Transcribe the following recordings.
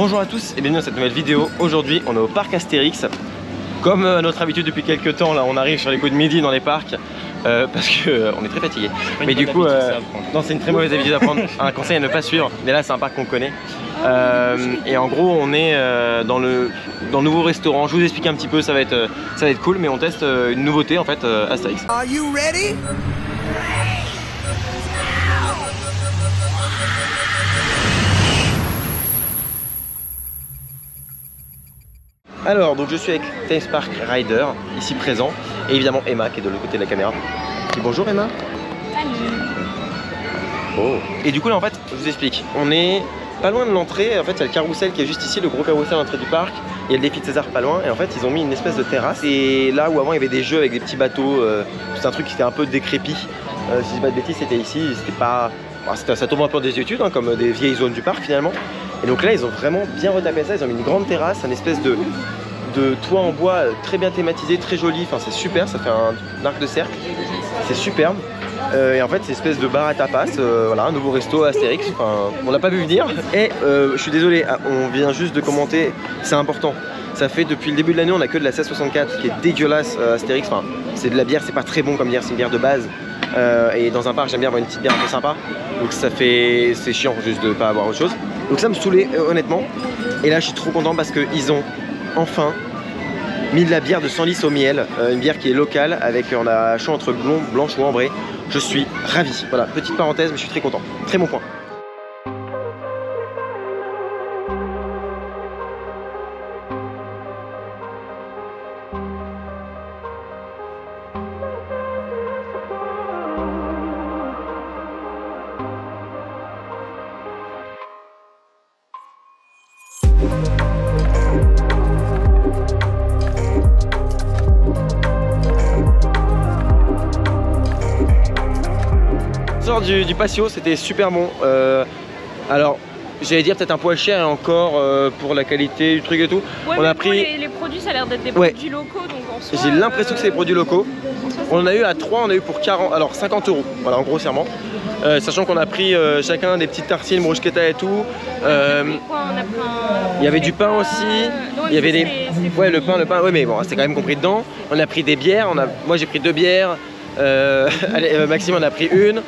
Bonjour à tous et bienvenue dans cette nouvelle vidéo. Aujourd'hui on est au parc Astérix. Comme à notre habitude depuis quelques temps, là on arrive sur les coups de midi dans les parcs parce que on est très fatigué. Mais du coup, non, c'est une très mauvaise habitude à prendre. Un conseil à ne pas suivre. Mais là c'est un parc qu'on connaît. Et en gros on est dans le nouveau restaurant. Je vous explique un petit peu, ça va être cool, mais on teste une nouveauté en fait, Astérix. Are you ready? Alors, donc je suis avec Thames Park Rider, ici présent, et évidemment Emma qui est de l'autre côté de la caméra. Et bonjour Emma. Salut. Oh. Et du coup là en fait, je vous explique, on est pas loin de l'entrée. En fait il y a le carrousel qui est juste ici, le gros carrousel à l'entrée du parc. Il y a le défi de César pas loin, et en fait ils ont mis une espèce de terrasse. Et là où avant il y avait des jeux avec des petits bateaux, c'est un truc qui était un peu décrépit. Si je dis pas de bêtises, c'était ici, c'était pas... Bon, ça tombe un peu des études, hein, comme des vieilles zones du parc finalement. Et donc là ils ont vraiment bien retapé ça, ils ont mis une grande terrasse, une espèce de toit en bois très bien thématisé, très joli, enfin c'est super, ça fait un arc de cercle, c'est superbe. Et en fait c'est une espèce de bar à tapas, voilà, un nouveau resto Astérix, enfin on l'a pas vu venir. Et je suis désolé, on vient juste de commenter, c'est important. Ça fait depuis le début de l'année on a que de la 1664 qui est dégueulasse Astérix, enfin c'est de la bière, c'est pas très bon comme bière, c'est une bière de base. Et dans un parc j'aime bien avoir une petite bière un peu sympa, donc c'est chiant juste de pas avoir autre chose. Donc ça me saoulait honnêtement. Et là je suis trop content parce qu'ils ont enfin mis de la bière de Senlis au miel, une bière qui est locale avec, on a choix entre blond, blanche ou ambrée. Je suis ravi. Voilà, petite parenthèse, mais je suis très content. Très bon point. Du patio, c'était super bon. Alors j'allais dire peut-être un poil cher et encore pour la qualité du truc et tout. Ouais, on mais a pris les produits, ça a l'air d'être des produits locaux, donc en soi, j'ai l'impression que c'est des produits locaux. On en a eu à 3, on a eu pour 50 €. Voilà, en grossièrement. Sachant qu'on a pris chacun des petites tartines, bruschetta et tout. Il y avait du pain aussi. Non, il y avait ouais, le pain, ouais, mais bon, c'était quand même compris dedans. On a pris des bières. Moi j'ai pris 2 bières. Maxime en a pris une.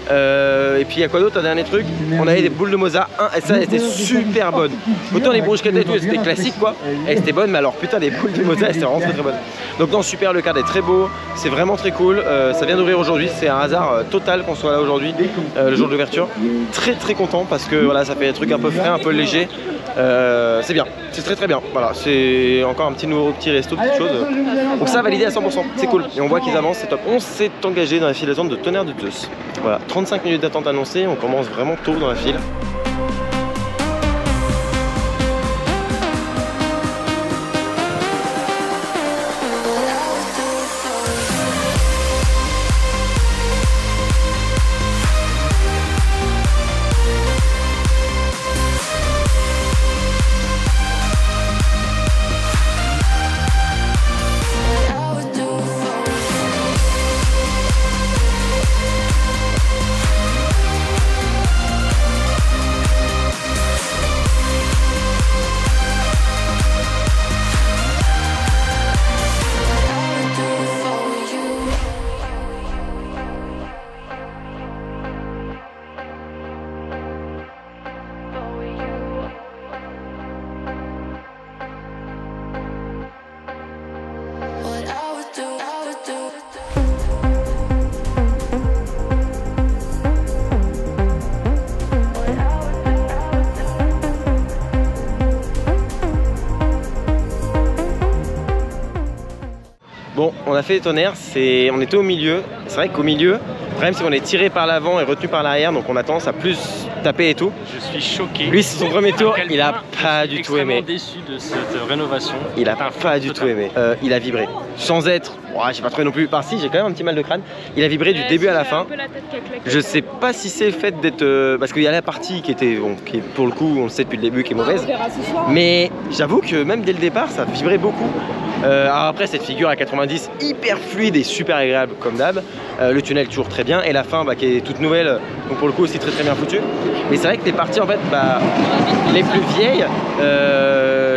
Et puis il y a quoi d'autre, un dernier truc, on avait des boules de mozza, et ça était super bonne. Autant les bruschettas et tout c'était classique quoi, et c'était bonne, mais alors putain les boules de mozza c'était vraiment très très bonne. Donc non, super, le cadre est très beau, c'est vraiment très cool, ça vient d'ouvrir aujourd'hui, c'est un hasard total qu'on soit là aujourd'hui, le jour de l'ouverture. Très très content parce que voilà, ça fait des trucs un peu frais, un peu léger. C'est bien, c'est très très bien. Voilà, c'est encore un petit resto, petite chose. Donc ça validé à 100%, c'est cool. Et on voit qu'ils avancent, c'est top. On s'est engagé dans la file d'attente de Tonnerre de Zeus. Voilà, 35 minutes d'attente annoncée, on commence vraiment tôt dans la file. Bon, on a fait les tonnerres, on était au milieu. C'est vrai qu'au milieu, le problème c'est qu'on est tiré par l'avant et retenu par l'arrière, donc on a tendance à plus taper et tout. Je suis choqué. Lui, c'est son premier tour, il a pas du tout aimé. Je suis extrêmement déçu de cette rénovation. Il a pas du tout aimé. Il a vibré. Sans être, j'ai pas trouvé non plus. Par si, j'ai quand même un petit mal de crâne. Il a vibré du début à la fin. Je sais pas si c'est le fait d'être. Parce qu'il y a la partie qui était, bon, qui pour le coup, on le sait depuis le début, qui est mauvaise. Mais j'avoue que même dès le départ, ça vibrait beaucoup. Alors après, cette figure à 90, hyper fluide et super agréable comme d'hab. Le tunnel toujours très bien. Et la fin qui est toute nouvelle, donc pour le coup aussi très très bien foutue. Mais c'est vrai que les parties en fait, les plus vieilles,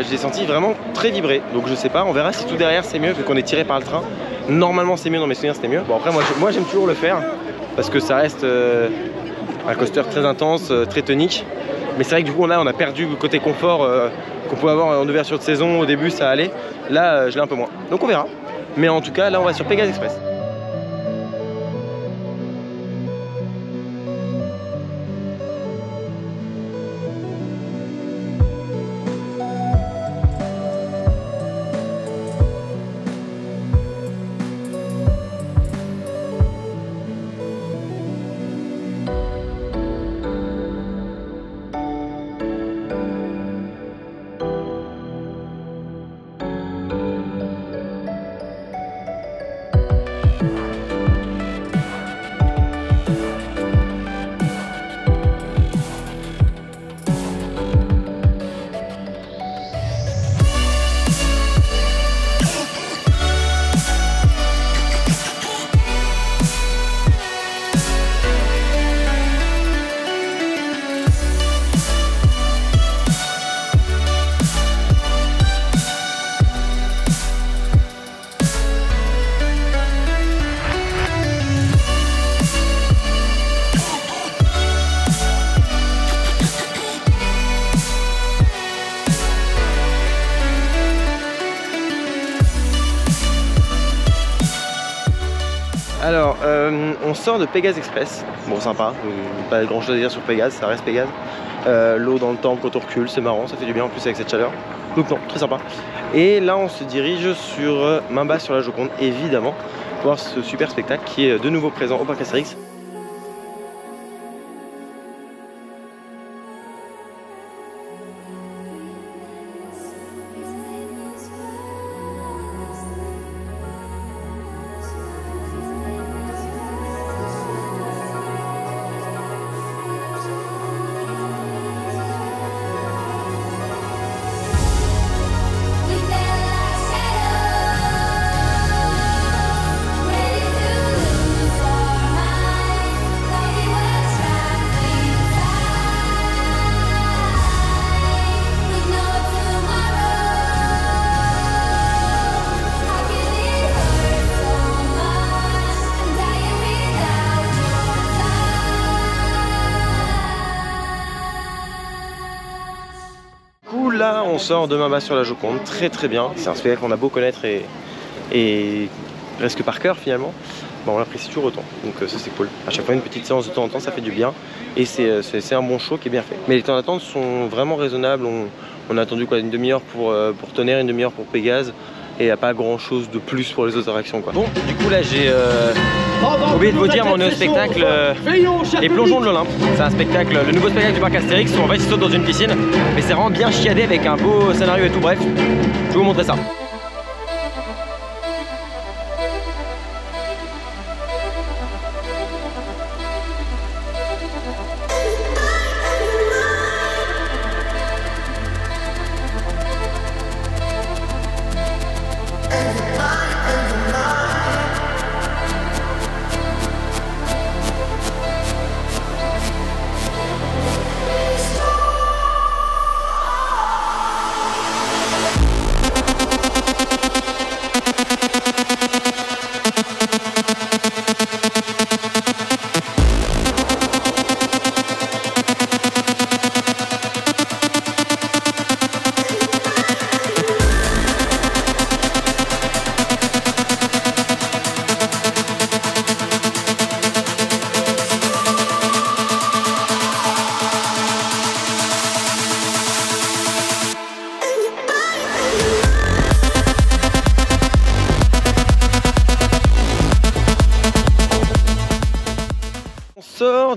J'ai senti vraiment très vibré, donc je sais pas, on verra si tout derrière c'est mieux vu qu'on est tiré par le train. Normalement c'est mieux, dans mes souvenirs c'était mieux. Bon après moi j'aime toujours le faire parce que ça reste un coaster très intense, très tonique. Mais c'est vrai que du coup là on a perdu le côté confort qu'on pouvait avoir en ouverture de saison. Au début ça allait, là je l'ai un peu moins. Donc on verra. Mais en tout cas là on va sur Pegasus Express. Alors, on sort de Pegasus Express. Bon, sympa, pas grand chose à dire sur Pegasus, ça reste Pegasus. L'eau dans le temple quand on recule, c'est marrant, ça fait du bien en plus avec cette chaleur. Donc non, très sympa. Et là, on se dirige sur main basse sur la Joconde, évidemment, pour voir ce super spectacle qui est de nouveau présent au parc Astérix. Là on sort de main basse sur la Joconde, très très bien. C'est un spectacle qu'on a beau connaître et presque par cœur finalement. Bon, on l'apprécie toujours autant, donc ça c'est cool. À chaque fois une petite séance de temps en temps ça fait du bien. Et c'est un bon show qui est bien fait. Mais les temps d'attente sont vraiment raisonnables. On a attendu quoi, une demi-heure pour Tonnerre, une demi-heure pour Pégase. Et il n'y a pas grand chose de plus pour les autres attractions quoi. Bon, du coup là j'ai oublié de vous dire, mais on est au spectacle Les Plongeons de l'Olympe. C'est un spectacle, le nouveau spectacle du parc Astérix où en fait ils sautent dans une piscine. Mais c'est vraiment bien chiadé avec un beau scénario et tout, bref. Je vais vous montrer ça.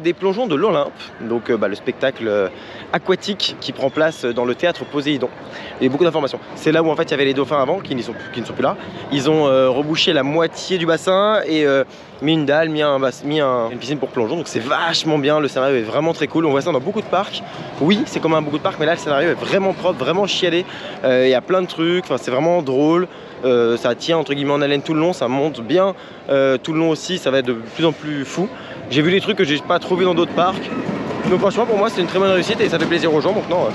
Des Plongeons de l'Olympe, donc le spectacle aquatique qui prend place dans le théâtre Poséidon. Il y a beaucoup d'informations. C'est là où en fait il y avait les dauphins avant qui ne sont plus là. Ils ont rebouché la moitié du bassin et mis une dalle, mis une piscine pour plongeons. Donc c'est vachement bien, le scénario est vraiment très cool. On voit ça dans beaucoup de parcs. Oui, c'est comme beaucoup de parcs, mais là le scénario est vraiment propre, vraiment chiadé. Il y a plein de trucs, c'est vraiment drôle. Ça tient entre guillemets en haleine tout le long, ça monte bien tout le long aussi, ça va être de plus en plus fou. J'ai vu des trucs que j'ai pas trop vu dans d'autres parcs. Donc franchement pour moi c'est une très bonne réussite et ça fait plaisir aux gens, donc non,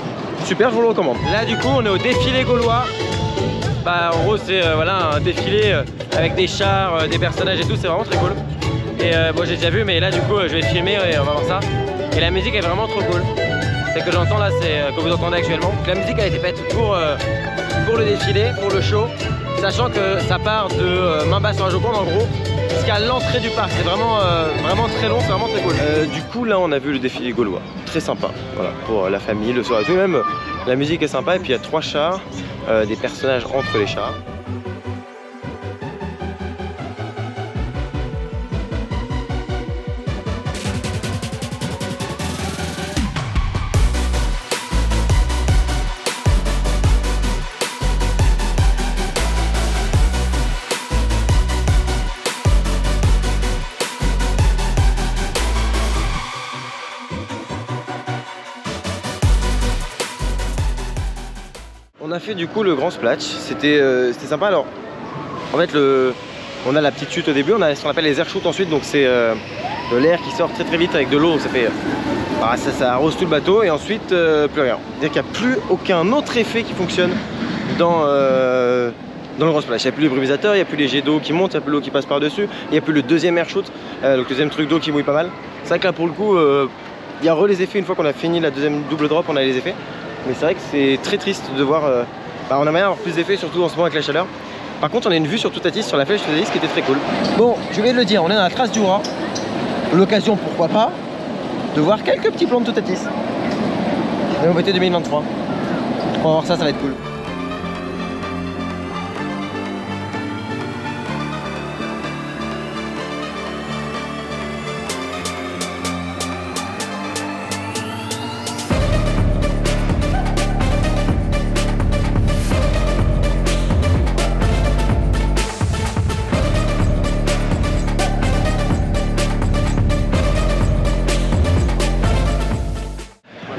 super, je vous le recommande. Là du coup on est au défilé gaulois. Bah en gros c'est voilà, un défilé avec des chars, des personnages et tout, c'est vraiment très cool. Et bon j'ai déjà vu, mais là du coup je vais filmer et on va voir ça. Et la musique est vraiment trop cool. Celle que j'entends là, c'est que vous entendez actuellement. La musique a été faite pour le défilé, pour le show, sachant que ça part de Main basse sur la Joconde en gros jusqu'à l'entrée du parc. C'est vraiment, vraiment très long, c'est vraiment très cool. Du coup là on a vu le défilé gaulois, très sympa, voilà, pour la famille, le soir et tout. Même la musique est sympa et puis il y a 3 chars, des personnages entre les chars. On a fait du coup le grand splash, c'était sympa. Alors en fait on a la petite chute au début, on a ce qu'on appelle les air shoots ensuite, donc c'est de l'air qui sort très vite avec de l'eau, ça fait ça arrose tout le bateau et ensuite plus rien. C'est-à-dire qu'il n'y a plus aucun autre effet qui fonctionne dans le grand splash. Il n'y a plus les brumisateurs, il n'y a plus les jets d'eau qui montent, il n'y a plus l'eau qui passe par dessus, il n'y a plus le deuxième air shoot, le deuxième truc d'eau qui mouille pas mal. C'est vrai que là pour le coup il y a les effets une fois qu'on a fini la deuxième double drop, on a les effets. Mais c'est vrai que c'est très triste de voir, on aimerait avoir plus d'effets, surtout en ce moment avec la chaleur. Par contre on a une vue sur Toutatis, sur la flèche Toutatis qui était très cool. Bon, je vais le dire, on est dans la trace du rat. L'occasion, pourquoi pas, de voir quelques petits plans de Toutatis. Et on va être 2023. On va voir ça, ça va être cool.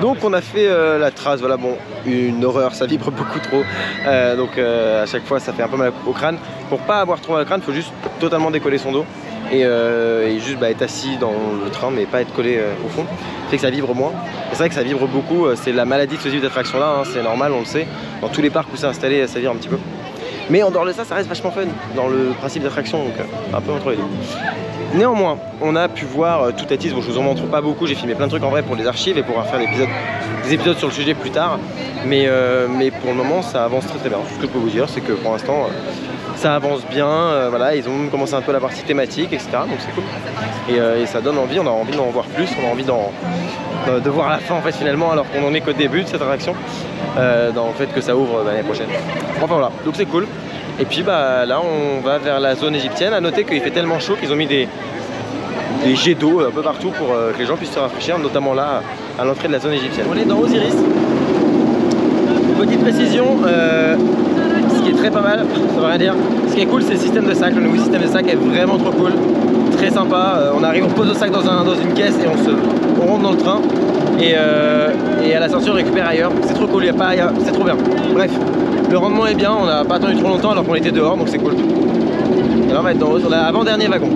Donc on a fait la trace, voilà, bon, une horreur, ça vibre beaucoup trop, donc à chaque fois ça fait un peu mal au crâne. Pour pas avoir trop mal au crâne, il faut juste totalement décoller son dos et juste être assis dans le train mais pas être collé au fond, ça fait que ça vibre moins. C'est vrai que ça vibre beaucoup, c'est la maladie de ce type d'attraction là, hein, c'est normal, on le sait, dans tous les parcs où c'est installé ça vibre un petit peu. Mais en dehors de ça, ça reste vachement fun dans le principe d'attraction, donc un peu entre les deux. Néanmoins, on a pu voir Toutatis, bon je vous en montre pas beaucoup, j'ai filmé plein de trucs en vrai pour les archives et pour faire des épisodes sur le sujet plus tard. Mais pour le moment ça avance très bien. Tout ce que je peux vous dire c'est que pour l'instant ça avance bien, voilà, ils ont même commencé un peu la partie thématique, etc. Donc c'est cool. Et ça donne envie, on a envie d'en voir plus, on a envie de voir la fin en fait finalement alors qu'on en est qu'au début de cette attraction, dans le fait que ça ouvre l'année prochaine. Enfin voilà, donc c'est cool. Et puis là on va vers la zone égyptienne. À noter qu'il fait tellement chaud qu'ils ont mis des jets d'eau un peu partout pour que les gens puissent se rafraîchir, notamment là à l'entrée de la zone égyptienne. On est dans Osiris. Petite précision, ce qui est très pas mal, ça veut rien dire. Ce qui est cool c'est le système de sac, le nouveau système de sac est vraiment trop cool. Très sympa, on arrive, on pose le sac dans une caisse et on rentre dans le train. Et à la sortie on récupère ailleurs, c'est trop cool, c'est trop bien. Bref, le rendement est bien, on n'a pas attendu trop longtemps alors qu'on était dehors, donc c'est cool. Et là on va être sur l'avant-dernier wagon.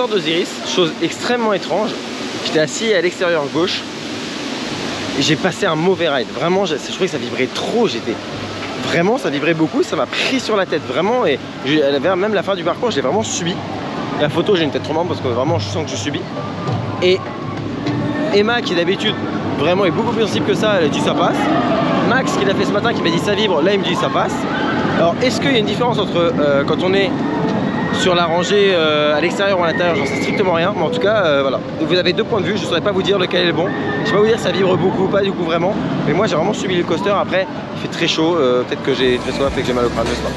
d'Osiris, chose extrêmement étrange. J'étais assis à l'extérieur gauche et j'ai passé un mauvais ride. Vraiment, je trouvais que ça vibrait trop. Vraiment, ça vibrait beaucoup. Ça m'a pris sur la tête, vraiment. Et même la fin du parcours, j'ai vraiment subi. La photo, j'ai une tête trop marrante parce que vraiment, je sens que je subis. Et Emma, qui d'habitude vraiment est beaucoup plus sensible que ça, elle a dit ça passe. Max, qui l'a fait ce matin, qui m'a dit ça vibre, là il me dit ça passe. Alors, est-ce qu'il y a une différence entre quand on est sur la rangée à l'extérieur ou à l'intérieur? J'en sais strictement rien, mais en tout cas voilà. Donc vous avez deux points de vue, je ne saurais pas vous dire lequel est le bon. Je ne sais pas vous dire si ça vibre beaucoup ou pas du coup vraiment. Mais moi j'ai vraiment subi le coaster. Après il fait très chaud, peut-être que j'ai très soif et que j'ai mal au crâne, je sais pas.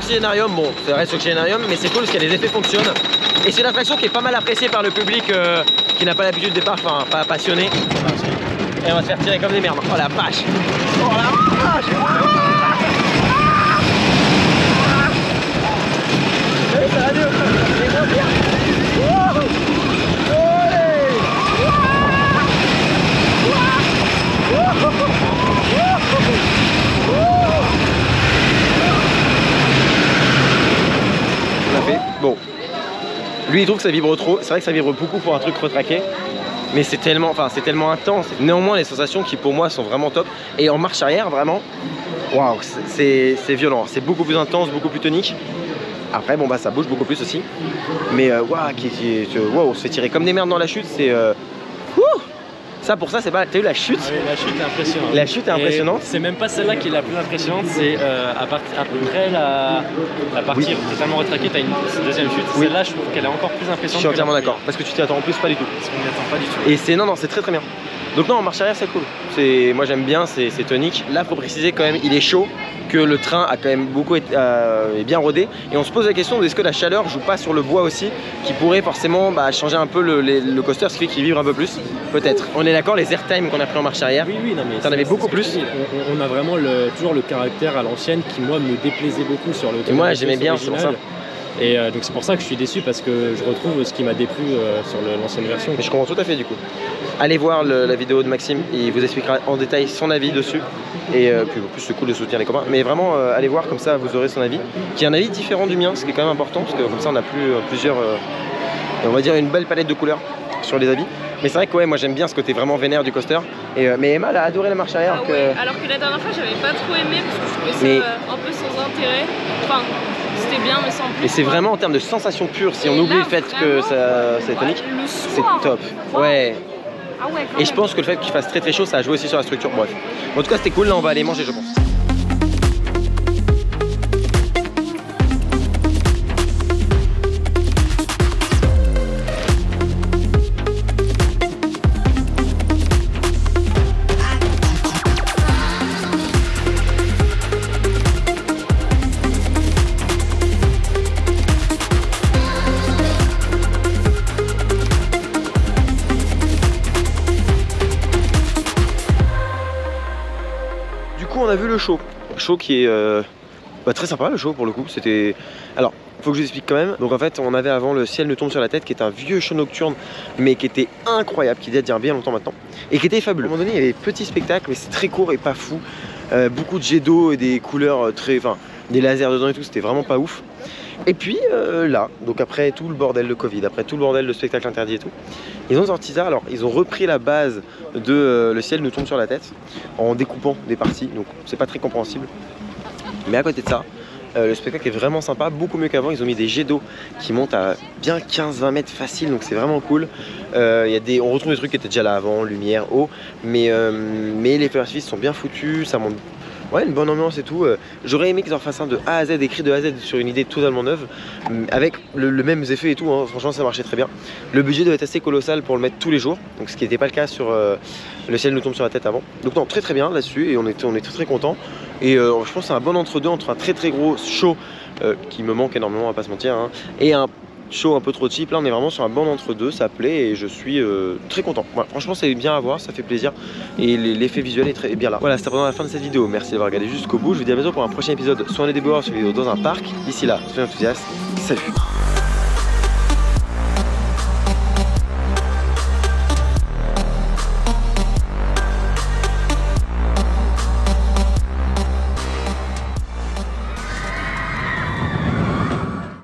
Oxygénarium, bon, ça reste Oxygénarium, mais c'est cool parce que les effets fonctionnent. Et c'est une attraction qui est pas mal appréciée par le public qui n'a pas l'habitude des parcs, enfin pas passionné. Et on va se faire tirer comme des merdes. Oh la vache! Oh la vache! Ça va mieux, c'est moins bien. On a fait. Bon. Lui il trouve que ça vibre trop. C'est vrai que ça vibre beaucoup pour un truc retraqué. Mais c'est tellement intense. Néanmoins les sensations qui pour moi sont vraiment top. Et en marche arrière vraiment, waouh, c'est violent. C'est beaucoup plus intense, beaucoup plus tonique. Après bon bah ça bouge beaucoup plus aussi. Mais waouh, on se fait tirer comme des merdes dans la chute. C'est ça pour ça c'est pas. T'as vu la chute? Oui, la chute est impressionnante. La chute est impressionnante. C'est même pas celle-là qui est la plus impressionnante, c'est après la partie totalement retraquée, t'as une deuxième chute. Oui. Celle-là je trouve qu'elle est encore plus impressionnante. Je suis entièrement d'accord. Parce que tu t'y attends en plus pas du tout. Parce qu'on n'y attend pas du tout. Et c'est non c'est très très bien. Donc non en marche arrière c'est cool. Moi j'aime bien, c'est tonique. Là faut préciser quand même il est chaud, que le train a quand même beaucoup est bien rodé. Et on se pose la question de est-ce que la chaleur joue pas sur le bois aussi, qui pourrait forcément changer un peu le coaster, ce qui fait qu'il vibre un peu plus. Peut-être. On est d'accord, les airtime qu'on a pris en marche arrière. Oui, non mais t'en avais beaucoup plus. On a vraiment toujours le caractère à l'ancienne qui moi me déplaisait beaucoup sur le. Et moi j'aimais bien, c'est pour ça. Et donc c'est pour ça que je suis déçu parce que je retrouve ce qui m'a déplu sur l'ancienne version. Mais je comprends tout à fait du coup. Allez voir la vidéo de Maxime, il vous expliquera en détail son avis dessus. Et puis en plus c'est cool de soutenir les copains. Mais vraiment allez voir comme ça vous aurez son avis. Qui est un avis différent du mien, ce qui est quand même important parce que comme ça on a plusieurs, on va dire une belle palette de couleurs sur les avis. Mais c'est vrai que ouais, moi j'aime bien ce côté vraiment vénère du coaster. Mais Emma elle a adoré la marche arrière. Ah ouais, alors que la dernière fois j'avais pas trop aimé parce que je trouvais ça un peu sans intérêt. Enfin, c'était bien mais sans plus. Et c'est vraiment en termes de sensation pure, si on oublie le fait que c'est tonique, c'est top. Ouais. Ah ouais, et je pense que le fait qu'il fasse très très chaud, ça a joué aussi sur la structure. Bref. En tout cas c'était cool, là on va aller manger je pense. On a vu le show qui est très sympa, le show pour le coup. C'était, alors faut que je vous explique quand même. Donc en fait on avait avant Le ciel nous tombe sur la tête, qui est un vieux show nocturne mais qui était incroyable, qui date d'il y a bien longtemps maintenant et qui était fabuleux. À un moment donné il y avait des petits spectacles mais c'est très court et pas fou, beaucoup de jets d'eau et des couleurs des lasers dedans et tout, c'était vraiment pas ouf. Et puis là, donc après tout le bordel de Covid, après tout le bordel de spectacle interdit et tout, ils ont sorti ça. Alors ils ont repris la base de Le ciel nous tombe sur la tête en découpant des parties, donc c'est pas très compréhensible. Mais à côté de ça, le spectacle est vraiment sympa, beaucoup mieux qu'avant. Ils ont mis des jets d'eau qui montent à bien 15-20 mètres facile, donc c'est vraiment cool. On retrouve des trucs qui étaient déjà là avant, lumière, eau, mais les feux d'artifice sont bien foutus, ça monte. Ouais, une bonne ambiance et tout. J'aurais aimé qu'ils en fassent un de A à Z, écrit de A à Z sur une idée totalement neuve, avec le même effet et tout, hein. Franchement ça marchait très bien. Le budget devait être assez colossal pour le mettre tous les jours, donc ce qui n'était pas le cas sur Le ciel nous tombe sur la tête avant. Donc non, très très bien là-dessus et on est très très contents. Et je pense que c'est un bon entre-deux entre un très très gros show qui me manque énormément, on va pas se mentir, hein, et un show un peu trop cheap. Là on est vraiment sur un bon entre-deux, ça plaît et je suis très content. Voilà, franchement c'est bien à voir, ça fait plaisir et l'effet visuel est bien là. Voilà, c'était vraiment la fin de cette vidéo, merci d'avoir regardé jusqu'au bout. Je vous dis à bientôt pour un prochain épisode, soit on est des bourreurs, soit vidéo dans un parc. D'ici là, soyez enthousiastes, salut.